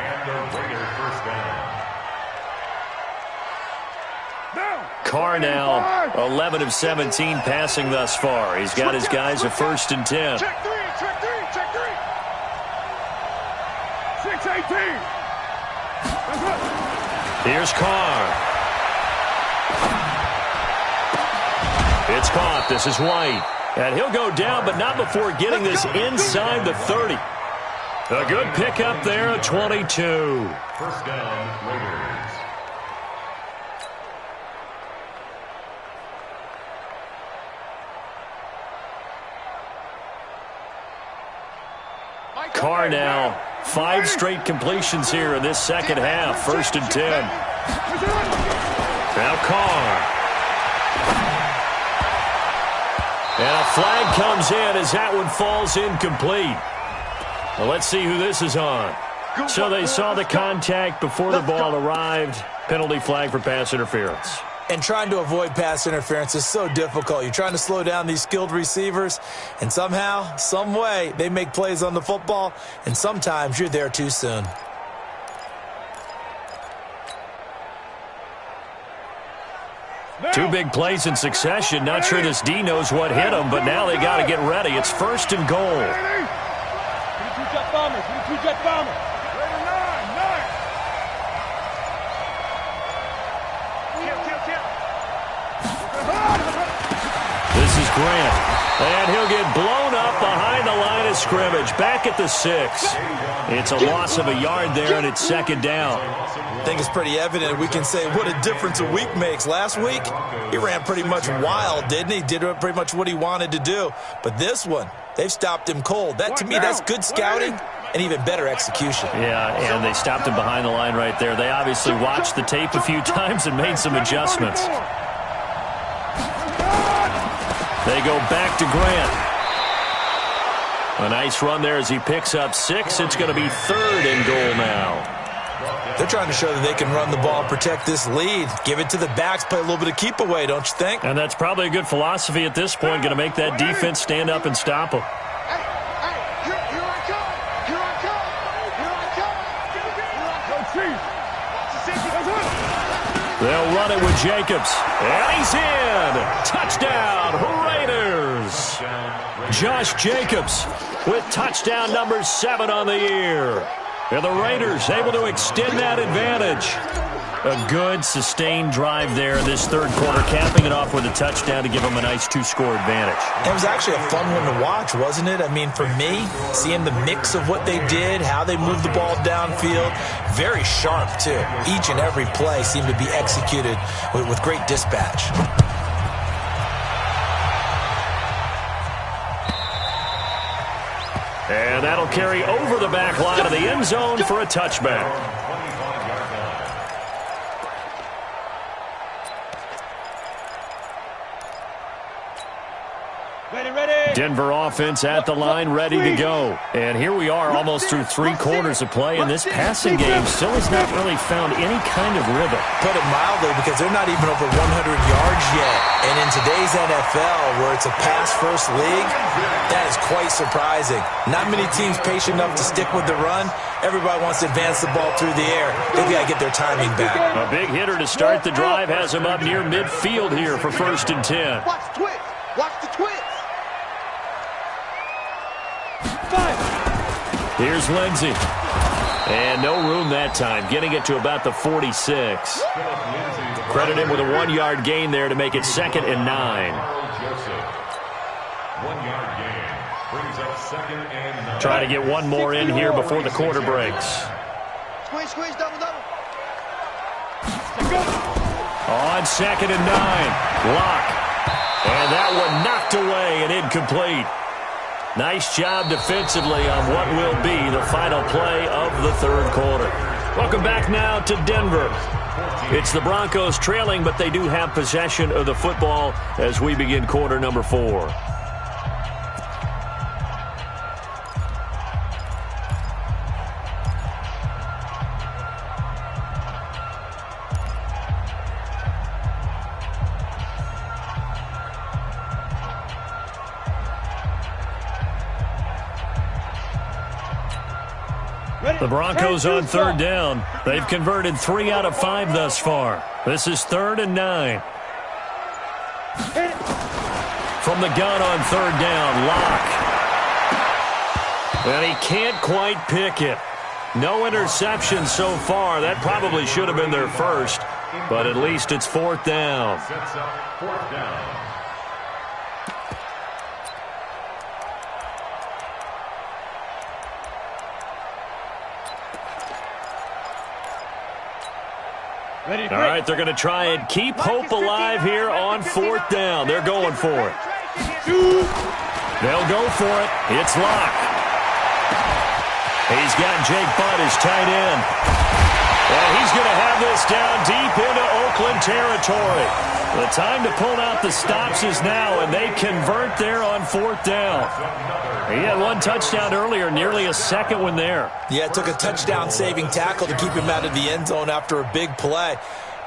Carr now 11 of 17 passing thus far. He's got his guys a 1st and 10. Check three. 6-18. Here's Carr. It's caught. This is White. And he'll go down, but not before getting this inside the 30. A good pickup there at 22. First down, Raiders. Carr now 5 straight completions here in this second half. 1st and 10. Now Carr. And a flag comes in as that one falls incomplete. Well, let's see who this is on. So they saw the contact before the ball arrived. Penalty flag for pass interference. And trying to avoid pass interference is so difficult. You're trying to slow down these skilled receivers, and somehow, some way, they make plays on the football, and sometimes you're there too soon. Two big plays in succession. Not sure this D knows what hit him, but now they got to get ready. It's 1st and goal. Two-jet bombers. Two-jet bombers. This is Grant. And he'll get blown up behind the line of scrimmage. Back at the 6. It's a loss of a yard there, and it's 2nd down. I think it's pretty evident. We can say what a difference a week makes. Last week, he ran pretty much wild, didn't he? Did pretty much what he wanted to do. But this one, they've stopped him cold. That, to me, that's good scouting and even better execution. Yeah, and they stopped him behind the line right there. They obviously watched the tape a few times and made some adjustments. They go back to Grant. A nice run there as he picks up 6. It's going to be 3rd and goal now. They're trying to show that they can run the ball, protect this lead, give it to the backs, play a little bit of keep away, don't you think? And that's probably a good philosophy at this point, going to make that defense stand up and stop them. They'll run it with Jacobs. And he's in. Touchdown, Raiders. Josh Jacobs with touchdown number 7 on the year. And the Raiders able to extend that advantage. A good, sustained drive there in this 3rd quarter, capping it off with a touchdown to give them a nice 2-score advantage. It was actually a fun one to watch, wasn't it? I mean, for me, seeing the mix of what they did, how they moved the ball downfield, very sharp, too. Each and every play seemed to be executed with great dispatch. And that'll carry over the back line of the end zone for a touchback. Denver offense at the line, ready to go. And here we are almost through 3 quarters of play, and this passing game still has not really found any kind of rhythm. Put it mildly, because they're not even over 100 yards yet. And in today's NFL, where it's a pass-first league, that is quite surprising. Not many teams patient enough to stick with the run. Everybody wants to advance the ball through the air. They've got to get their timing back. A big hitter to start the drive has him up near midfield here for 1st and 10. Watch the twist. Watch the twist. Here's Lindsey. And no room that time, getting it to about the 46. Credit him with a 1-yard gain there to make it 2nd and 9. 1-yard gain. Brings up 2nd and 9. Try to get one more in here before the quarter breaks. Squeeze, squeeze, double, double. On 2nd and 9. Lock. And that one knocked away and incomplete. Nice job defensively on what will be the final play of the third quarter. Welcome back now to Denver. It's the Broncos trailing, but they do have possession of the football as we begin quarter number 4. The Broncos on 3rd down. They've converted 3 out of 5 thus far. This is 3rd and 9. From the gun on 3rd down, Lock. And he can't quite pick it. No interception so far. That probably should have been their first, but at least it's 4th down. Sets up 4th down. All right, they're going to try and keep hope alive here on 4th down. They're going for it. They'll go for it. It's Locke. He's got Jake Butt as tight end. And he's going to have this down deep into Oakland territory. The time to pull out the stops is now, and they convert there on 4th down. He had one touchdown earlier, nearly a second one there. Yeah, it took a touchdown-saving tackle to keep him out of the end zone after a big play.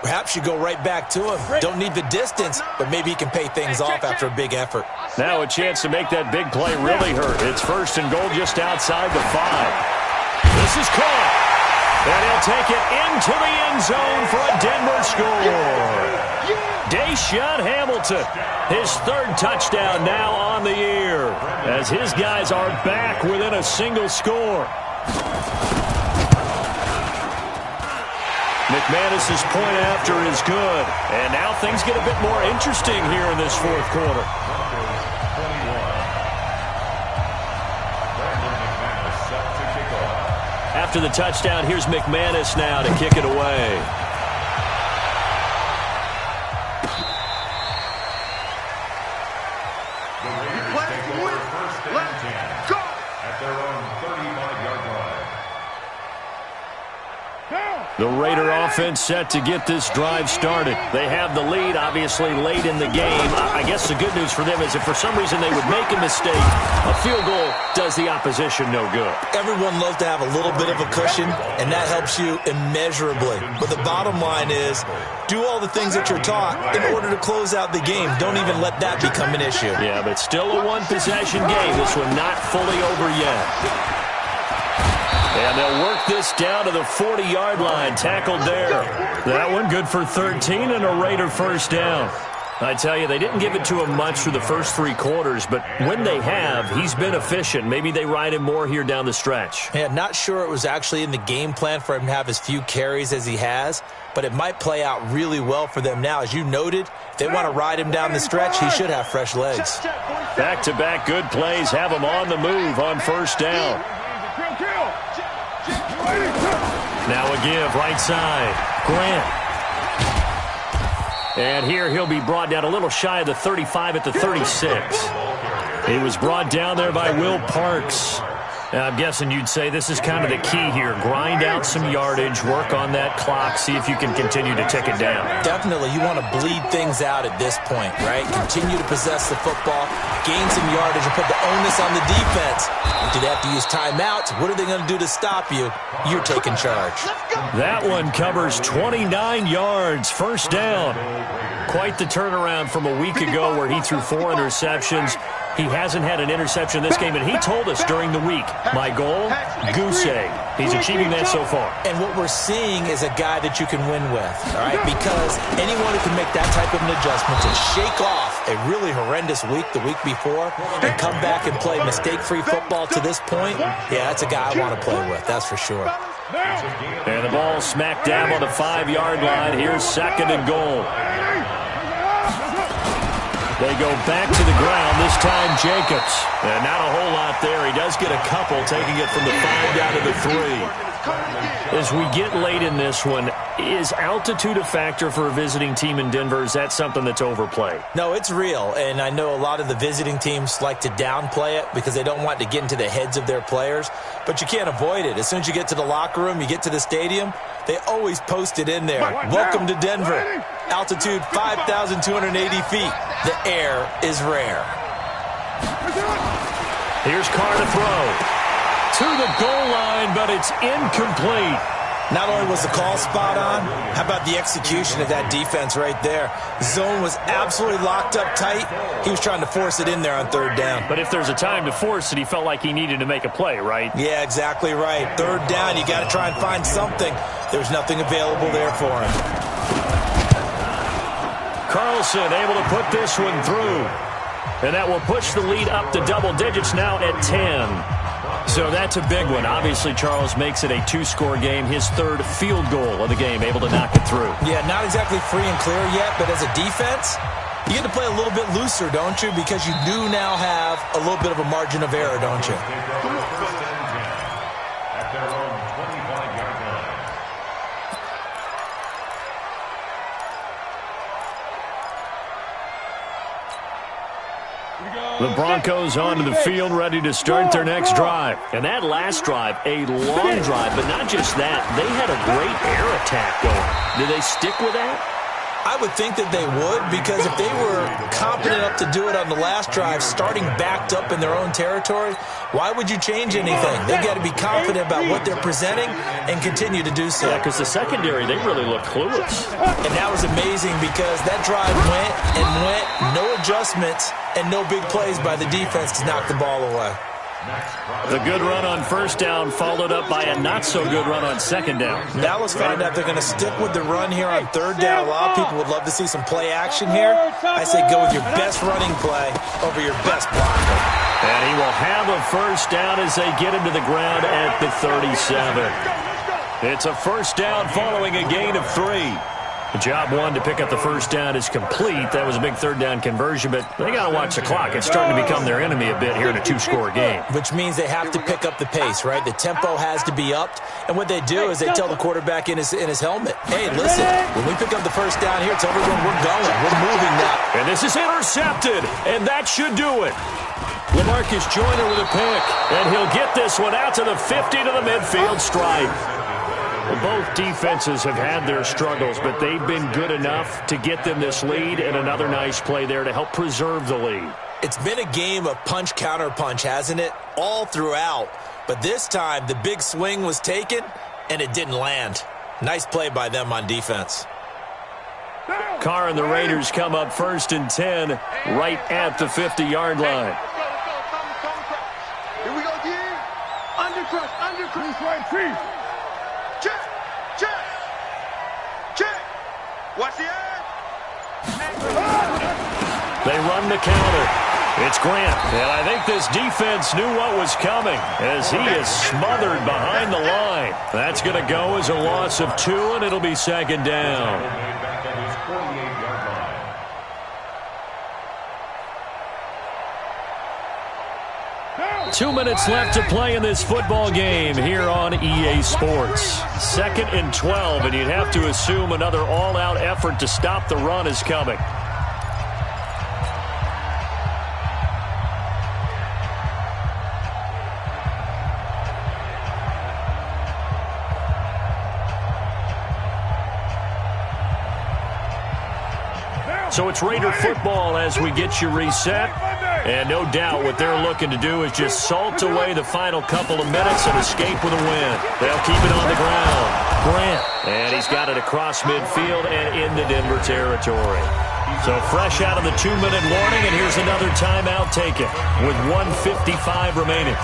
Perhaps you go right back to him. Don't need the distance, but maybe he can pay things off after a big effort. Now a chance to make that big play really hurt. It's 1st and goal just outside the 5. This is caught. And he'll take it into the end zone for a Denver score. Deshaun Hamilton, his 3rd touchdown now on the year, as his guys are back within a single score. McManus's point after is good, and now things get a bit more interesting here in this 4th quarter. After the touchdown, here's McManus now to kick it away. The Raider offense set to get this drive started. They have the lead, obviously, late in the game. I guess the good news for them is if for some reason they would make a mistake, a field goal does the opposition no good. Everyone loves to have a little bit of a cushion, and that helps you immeasurably. But the bottom line is, do all the things that you're taught in order to close out the game. Don't even let that become an issue. Yeah, but still a one-possession game. This one not fully over yet. And they'll work this down to the 40-yard line. Tackled there. That one good for 13 and a Raider 1st down. I tell you, they didn't give it to him much through the first 3 quarters, but when they have, he's been efficient. Maybe they ride him more here down the stretch. Yeah, not sure it was actually in the game plan for him to have as few carries as he has, but it might play out really well for them now. As you noted, if they want to ride him down the stretch, he should have fresh legs. Back-to-back good plays have him on the move on 1st down. Now a give, right side. Grant. And here he'll be brought down a little shy of the 35 at the 36. He was brought down there by Will Parks. Now, I'm guessing you'd say this is kind of the key here. Grind out some yardage, work on that clock, see if you can continue to tick it down. Definitely. You want to bleed things out at this point, right? Continue to possess the football, gain some yardage, and put the onus on the defense. Do they have to use timeouts? What are they going to do to stop you? You're taking charge. That one covers 29 yards, 1st down. Quite the turnaround from a week ago where he threw 4 interceptions. He hasn't had an interception this game, and he told us during the week, my goal, goose egg. He's achieving that so far. And what we're seeing is a guy that you can win with, all right? Because anyone who can make that type of an adjustment to shake off a really horrendous week the week before and come back and play mistake-free football to this point, yeah, that's a guy I want to play with, that's for sure. And the ball smack dab on the 5-yard line. Here's 2nd and goal. They go back to the ground, this time Jacobs. And not a whole lot there. He does get a couple, taking it from the 5 down to the 3. As we get late in this one, is altitude a factor for a visiting team in Denver? Is that something that's overplayed? No, it's real, and I know a lot of the visiting teams like to downplay it because they don't want to get into the heads of their players, but you can't avoid it. As soon as you get to the locker room, you get to the stadium, they always post it in there. Welcome to Denver. Altitude 5,280 feet. The air is rare. Here's Carr to throw. To the goal line, but it's incomplete. Not only was the call spot on, how about the execution of that defense right there? Zone was absolutely locked up tight. He was trying to force it in there on 3rd down. But if there's a time to force it, he felt like he needed to make a play, right? Yeah, exactly right. 3rd down, you got to try and find something. There's nothing available there for him. Carlson able to put this one through. And that will push the lead up to double digits now at 10. So that's a big one. Obviously, Charles makes it a 2-score game. His 3rd field goal of the game, able to knock it through. Yeah, not exactly free and clear yet, but as a defense, you get to play a little bit looser, don't you? Because you do now have a little bit of a margin of error, don't you? At their own 25-yard line. The Broncos onto the field, ready to start their next drive. And that last drive, a long drive, but not just that. They had a great air attack going. Did they stick with that? I would think that they would, because if they were confident enough to do it on the last drive, starting backed up in their own territory, why would you change anything? They've got to be confident about what they're presenting and continue to do so. Yeah, because the secondary, they really look clueless. And that was amazing because that drive went and went, no adjustments, and no big plays by the defense to knock the ball away. The good run on 1st down followed up by a not-so-good run on 2nd down. Dallas found out they're going to stick with the run here on 3rd down. A lot of people would love to see some play action here. I say go with your best running play over your best blocker. And he will have a 1st down as they get him to the ground at the 37. It's a 1st down following a gain of 3. Job 1 to pick up the 1st down is complete. That was a big 3rd down conversion, but they got to watch the clock. It's starting to become their enemy a bit here in a 2-score game. Which means they have to pick up the pace, right? The tempo has to be upped. And what they do is they tell the quarterback in his helmet, hey, listen, when we pick up the 1st down here, tell everyone we're going. We're moving now. And this is intercepted, and that should do it. LaMarcus Joyner with a pick, and he'll get this one out to the 50 to the midfield stripe. Both defenses have had their struggles, but they've been good enough to get them this lead, and another nice play there to help preserve the lead. It's been a game of punch-counter-punch, hasn't it? All throughout. But this time, the big swing was taken, and it didn't land. Nice play by them on defense. Carr and the Raiders come up 1st and 10 right at the 50-yard line. Here we go, D. Undercrush, right feet. Check. Watch the edge. They run the counter. It's Grant. And I think this defense knew what was coming as he is smothered behind the line. That's going to go as a loss of 2, and it'll be 2nd down. 2 minutes left to play in this football game here on EA Sports. 2nd and 12, and you'd have to assume another all-out effort to stop the run is coming. So it's Raider football as we get you reset. And no doubt what they're looking to do is just salt away the final couple of minutes and escape with a win. They'll keep it on the ground. Grant. And he's got it across midfield and into Denver territory. So fresh out of the 2-minute warning, and here's another timeout taken with 1:55 remaining.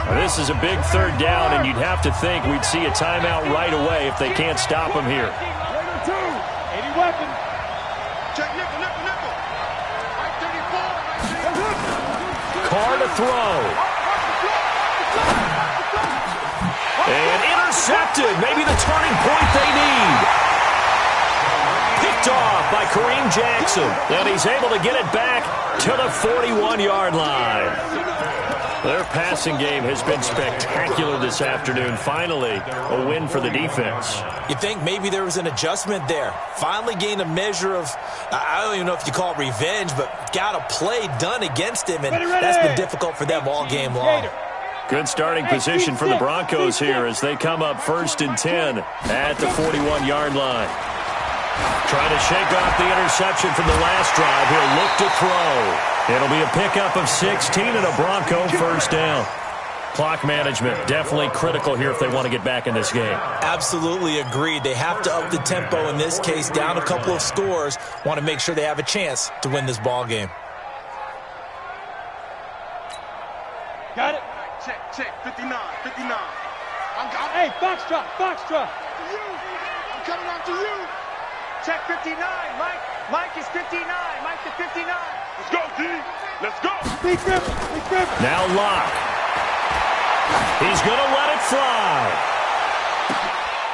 This is a big 3rd down, and you'd have to think we'd see a timeout right away if they can't stop him here. weapon. Check nickel. Right 34. Carr to throw. And intercepted. Maybe the turning point they need. Picked off by Kareem Jackson. And he's able to get it back to the 41-yard line. Their passing game has been spectacular this afternoon. Finally, a win for the defense. You think maybe there was an adjustment there. Finally gained a measure of, I don't even know if you call it revenge, but got a play done against him, and that's been difficult for them all game long. Good starting position for the Broncos here as they come up 1st and 10 at the 41-yard line. Trying to shake off the interception from the last drive. He'll look to throw. It'll be a pickup of 16 and a Bronco first down. Clock management definitely critical here if they want to get back in this game. Absolutely agreed. They have to up the tempo in this case, down a couple of scores. Want to make sure they have a chance to win this ball game. Got it? Check. 59. Hey, Foxtrot. I'm coming on to you. Check 59, Mike. Mike is 59. Mike to 59. Let's go, D. Let's go. Big Griffin. Now Locke. He's going to let it fly.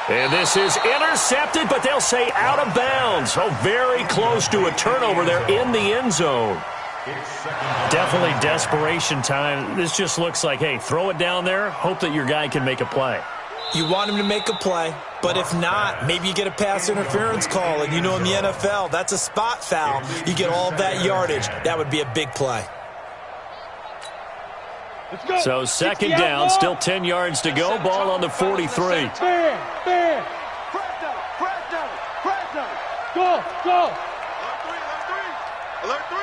And this is intercepted, but they'll say out of bounds. Oh, very close to a turnover there in the end zone. Definitely desperation time. This just looks like, hey, throw it down there, hope that your guy can make a play. You want him to make a play, but if not, maybe you get a pass interference call, and you know in the NFL, that's a spot foul. You get all that yardage. That would be a big play. So second down, still 10 yards to go. Ball on the 43. Fair. Fresno. Go. Alert 3.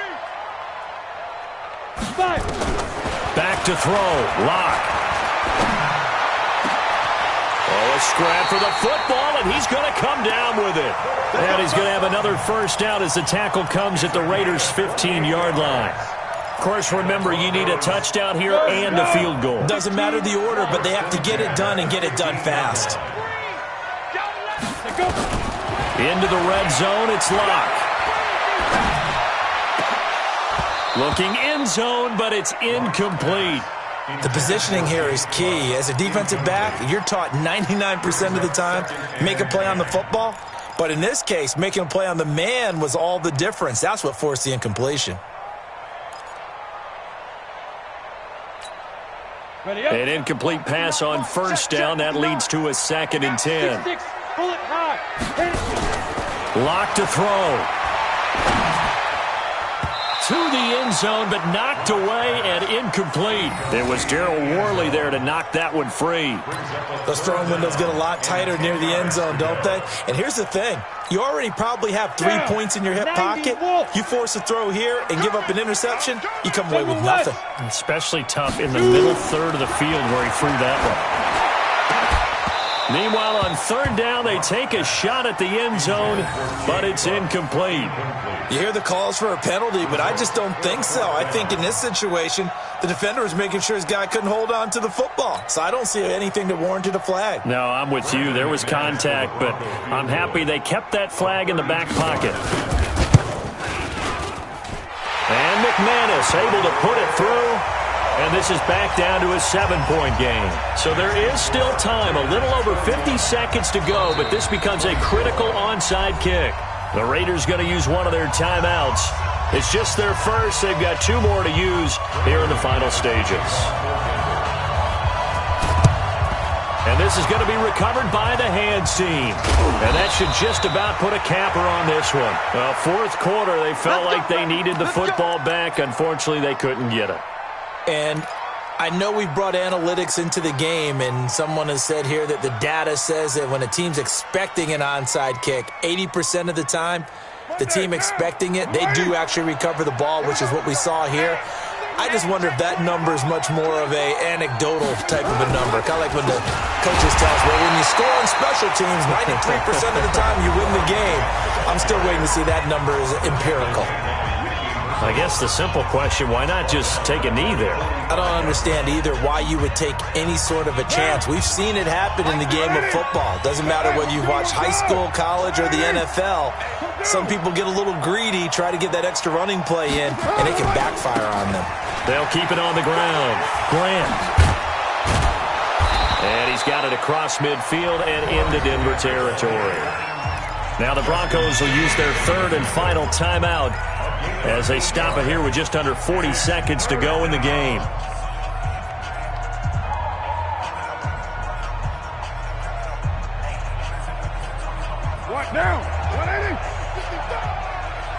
Back to throw. Locke. Oh, a scrap for the football, and he's going to come down with it. And he's going to have another first down as the tackle comes at the Raiders' 15-yard line. Of course, remember, you need a touchdown here and a field goal. Doesn't matter the order, but they have to get it done and get it done fast. Into the red zone, it's Locke. Looking end zone, but it's incomplete. The positioning here is key. As a defensive back, you're taught 99% of the time, make a play on the football. But in this case, making a play on the man was all the difference. That's what forced the incompletion. An incomplete pass on first down. That leads to a 2nd and 10. Locke to throw. To the end zone, but knocked away and incomplete. It was Darryl Worley there to knock that one free. Those throwing windows get a lot tighter near the end zone, don't they? And here's the thing. You already probably have 3 points in your hip pocket. You force a throw here and give up an interception, you come away with nothing. Especially tough in the middle third of the field where he threw that one. Meanwhile, on third down, they take a shot at the end zone, but it's incomplete. You hear the calls for a penalty, but I just don't think so. I think in this situation, the defender was making sure his guy couldn't hold on to the football. So I don't see anything that warranted a flag. No, I'm with you. There was contact, but I'm happy they kept that flag in the back pocket. And McManus able to put it through. And this is back down to a 7-point game. So there is still time, a little over 50 seconds to go, but this becomes a critical onside kick. The Raiders going to use one of their timeouts. It's just their first. They've got 2 more to use here in the final stages. And this is going to be recovered by the hands team. And that should just about put a capper on this one. Well, fourth quarter, they felt like they needed the football back. Unfortunately, they couldn't get it. And I know we brought analytics into the game, and someone has said here that the data says that when a team's expecting an onside kick, 80% of the time, the team expecting it, they do actually recover the ball, which is what we saw here. I just wonder if that number is much more of a anecdotal type of a number. Kind of like when the coaches tell us, well, when you score on special teams, 93% of the time you win the game. I'm still waiting to see that number is empirical. I guess the simple question, why not just take a knee there? I don't understand either why you would take any sort of a chance. We've seen it happen in the game of football. Doesn't matter whether you watch high school, college, or the NFL. Some people get a little greedy, try to get that extra running play in, and it can backfire on them. They'll keep it on the ground. Grant. And he's got it across midfield and into Denver territory. Now the Broncos will use their third and final timeout as they stop it here with just under 40 seconds to go in the game. What now? 180.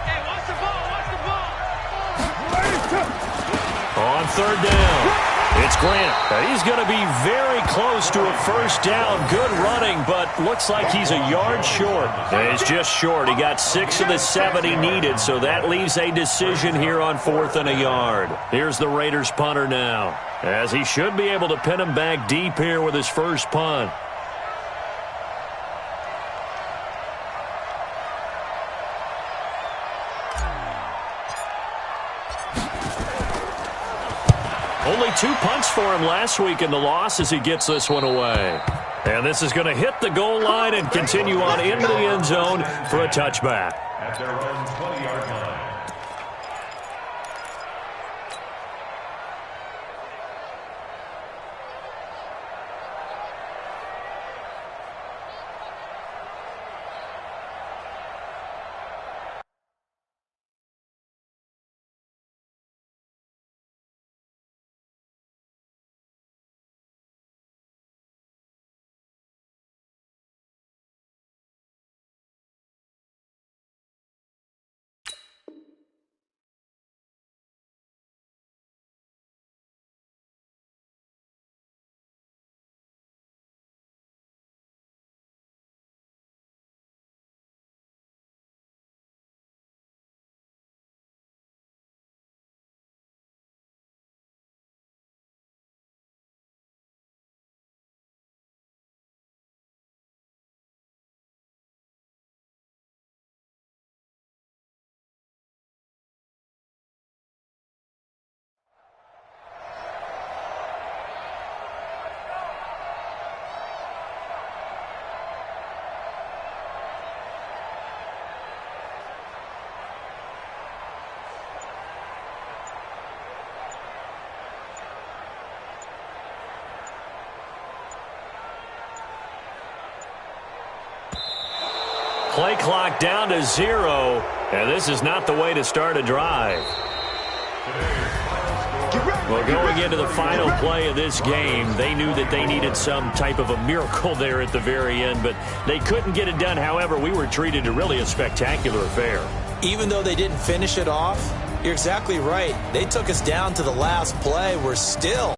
Hey, watch the ball. Watch the ball. 182. On third down, it's Grant. He's going to be very close to a first down. Good running, but looks like he's a yard short. He's just short. He got 6 of the 7 he needed, so that leaves a decision here on 4th and a yard. Here's the Raiders punter now, as he should be able to pin him back deep here with his first punt. Only 2 punts for him last week in the loss as he gets this one away. And this is going to hit the goal line and continue on into the end zone for a touchback. At their own 20-yard line. Play clock down to 0, and this is not the way to start a drive. Well, going into the final play of this game, they knew that they needed some type of a miracle there at the very end, but they couldn't get it done. However, we were treated to really a spectacular affair. Even though they didn't finish it off, you're exactly right. They took us down to the last play. We're still